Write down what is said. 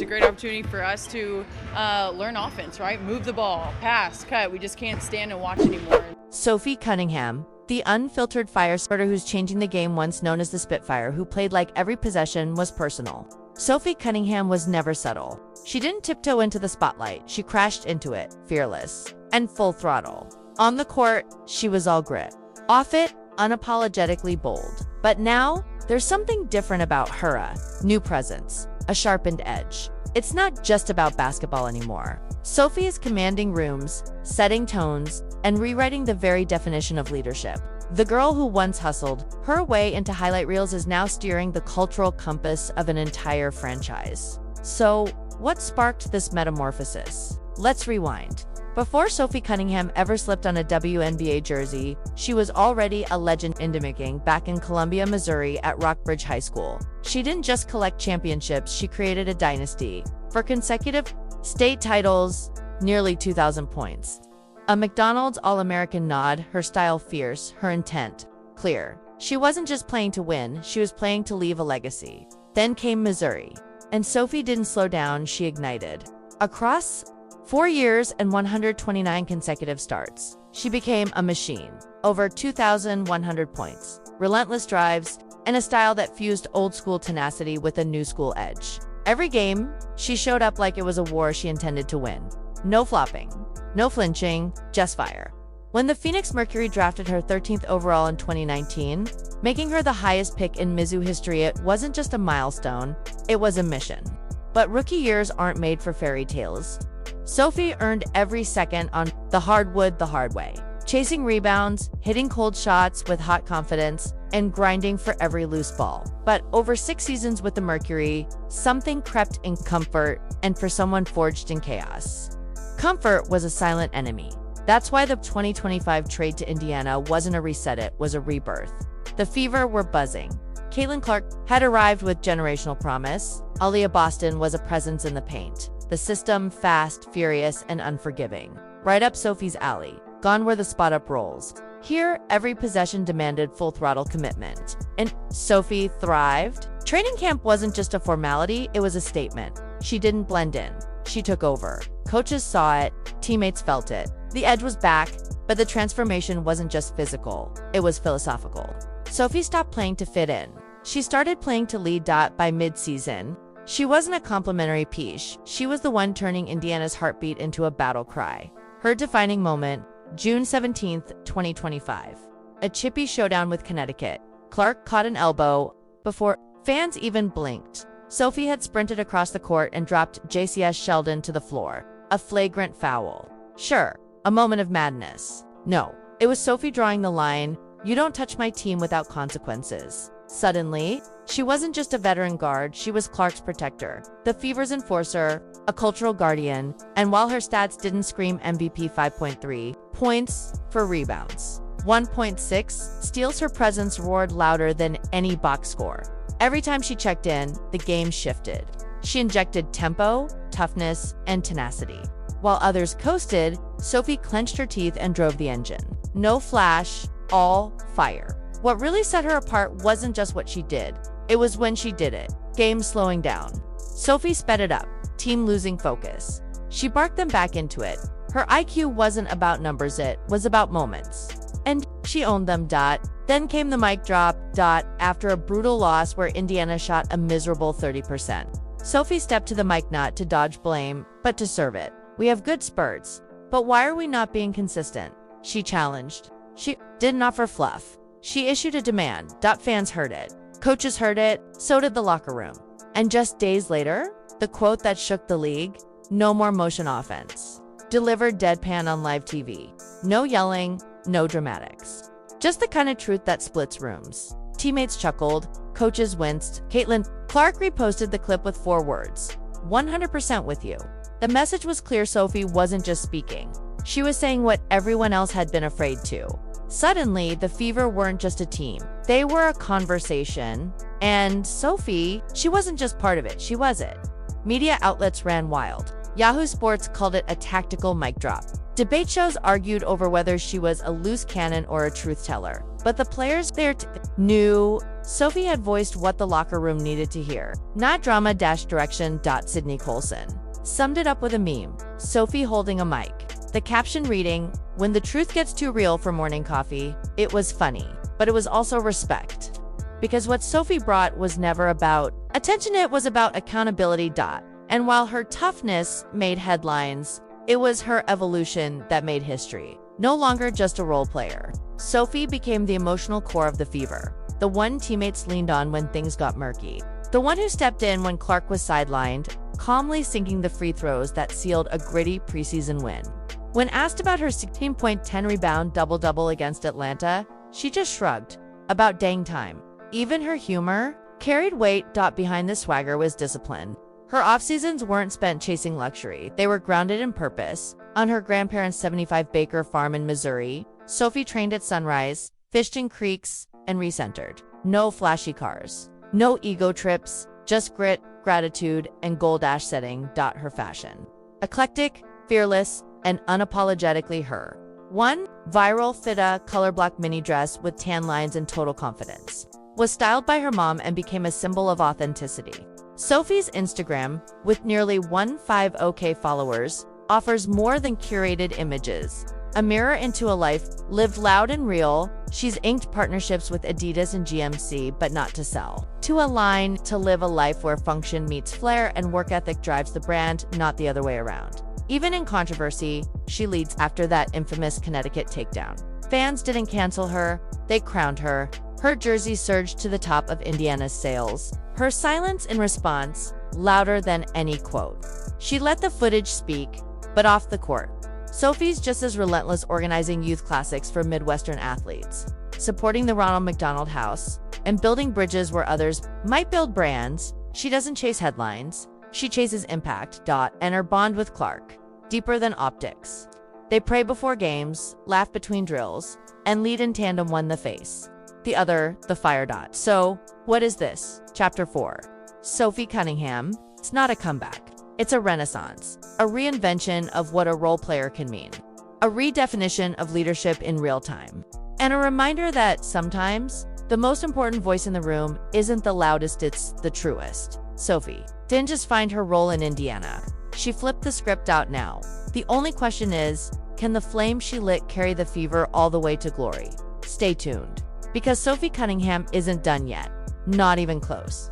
great opportunity for us to learn offense, right? Move the ball, pass, cut. We just can't stand and watch anymore. Sophie Cunningham, the unfiltered fire starter who's changing the game, once known as the Spitfire, who played like every possession was personal. Sophie Cunningham was never subtle. She didn't tiptoe into the spotlight. She crashed into it, fearless and full throttle. On the court, she was all grit. Off it, unapologetically bold. But now, there's something different about her, new presence, a sharpened edge. It's not just about basketball anymore. Sophie is commanding rooms, setting tones, and rewriting the very definition of leadership. The girl who once hustled her way into highlight reels is now steering the cultural compass of an entire franchise. So, what sparked this metamorphosis? Let's rewind. Before Sophie Cunningham ever slipped on a WNBA jersey, she was already a legend in the making back in Columbia, Missouri at Rockbridge High School. She didn't just collect championships, she created a dynasty. For consecutive state titles, nearly 2,000 points. A McDonald's All-American nod, her style fierce, her intent clear. She wasn't just playing to win, she was playing to leave a legacy. Then came Missouri. And Sophie didn't slow down, she ignited. Across 4 years and 129 consecutive starts, she became a machine. Over 2,100 points, relentless drives, and a style that fused old-school tenacity with a new-school edge. Every game, she showed up like it was a war she intended to win. No flopping, no flinching, just fire. When the Phoenix Mercury drafted her 13th overall in 2019, making her the highest pick in Mizzou history, it wasn't just a milestone, it was a mission. But rookie years aren't made for fairy tales. Sophie earned every second on the hardwood the hard way, chasing rebounds, hitting cold shots with hot confidence, and grinding for every loose ball. But over 6 seasons with the Mercury, something crept in: comfort, and for someone forged in chaos. Comfort was a silent enemy. That's why the 2025 trade to Indiana wasn't a reset, it was a rebirth. The Fever were buzzing. Caitlin Clark had arrived with generational promise. Aaliyah Boston was a presence in the paint. The system, fast, furious, and unforgiving. Right up Sophie's alley, gone where the spot-up rolls. Here, every possession demanded full-throttle commitment. And Sophie thrived. Training camp wasn't just a formality, it was a statement. She didn't blend in. She took over. Coaches saw it, teammates felt it. The edge was back, but the transformation wasn't just physical, it was philosophical. Sophie stopped playing to fit in. She started playing to lead. By mid-season, she wasn't a complimentary piece. She was the one turning Indiana's heartbeat into a battle cry. Her defining moment, June 17, 2025. A chippy showdown with Connecticut. Clark caught an elbow. Before fans even blinked, Sophie had sprinted across the court and dropped JCS Sheldon to the floor. A flagrant foul. Sure, a moment of madness. No, it was Sophie drawing the line. You don't touch my team without consequences. Suddenly, she wasn't just a veteran guard, she was Clark's protector, the Fever's enforcer, a cultural guardian, and while her stats didn't scream MVP, 5.3 points, 4 rebounds, 1.6 steals, her presence roared louder than any box score. Every time she checked in, the game shifted. She injected tempo, toughness, and tenacity. While others coasted, Sophie clenched her teeth and drove the engine. No flash, all fire. What really set her apart wasn't just what she did, it was when she did it. Game slowing down. Sophie sped it up, team losing focus. She barked them back into it. Her IQ wasn't about numbers, it was about moments. And she owned them. Then came the mic drop. After a brutal loss where Indiana shot a miserable 30%. Sophie stepped to the mic not to dodge blame, but to serve it. We have good spurts, but why are we not being consistent? She challenged. She didn't offer fluff. She issued a demand. Fans heard it. Coaches heard it. So did the locker room. And just days later, the quote that shook the league, "No more motion offense," delivered deadpan on live TV. No yelling, no dramatics. Just the kind of truth that splits rooms. Teammates chuckled. Coaches winced. Caitlin Clark reposted the clip with 4 words. 100% with you. The message was clear. Sophie wasn't just speaking. She was saying what everyone else had been afraid to. Suddenly, the Fever weren't just a team. They were a conversation. And Sophie, she wasn't just part of it, she was it. Media outlets ran wild. Yahoo Sports called it a tactical mic drop. Debate shows argued over whether she was a loose cannon or a truth teller. But the players there knew Sophie had voiced what the locker room needed to hear. Not drama-direction. Sydney Colson summed it up with a meme, Sophie holding a mic. The caption reading, "When the truth gets too real for morning coffee." It was funny, but it was also respect. Because what Sophie brought was never about attention, it was about accountability. And while her toughness made headlines, it was her evolution that made history. No longer just a role player, Sophie became the emotional core of the Fever. The one teammates leaned on when things got murky. The one who stepped in when Clark was sidelined, calmly sinking the free throws that sealed a gritty preseason win. When asked about her 16-point 10-rebound double-double against Atlanta, she just shrugged. About dang time. Even her humor carried weight. Behind the swagger was discipline. Her off-seasons weren't spent chasing luxury. They were grounded in purpose. On her grandparents' 75-acre farm in Missouri, Sophie trained at sunrise, fished in creeks, and recentered. No flashy cars. No ego trips. Just grit, gratitude, and gold setting. Her fashion. Eclectic, fearless, and unapologetically her. One viral fit color block mini dress with tan lines and total confidence was styled by her mom and became a symbol of authenticity. Sophie's Instagram, with nearly 150K followers, offers more than curated images. A mirror into a life lived loud and real. She's inked partnerships with Adidas and GMC, but not to sell. To align, to live a life where function meets flair and work ethic drives the brand, not the other way around. Even in controversy, she leads. After that infamous Connecticut takedown, fans didn't cancel her, they crowned her. Her jersey surged to the top of Indiana's sales. Her silence in response, louder than any quote. She let the footage speak, but off the court, Sophie's just as relentless, organizing youth classics for Midwestern athletes, supporting the Ronald McDonald House, and building bridges where others might build brands. She doesn't chase headlines, she chases impact. And her bond with Clark, deeper than optics. They pray before games, laugh between drills, and lead in tandem. One the face, the other the fire. So, what is this? Chapter 4. Sophie Cunningham. It's not a comeback. It's a renaissance, a reinvention of what a role player can mean, a redefinition of leadership in real time, and a reminder that sometimes the most important voice in the room isn't the loudest, it's the truest. Sophie didn't just find her role in Indiana. She flipped the script out now. The only question is, can the flame she lit carry the Fever all the way to glory? Stay tuned, because Sophie Cunningham isn't done yet, not even close.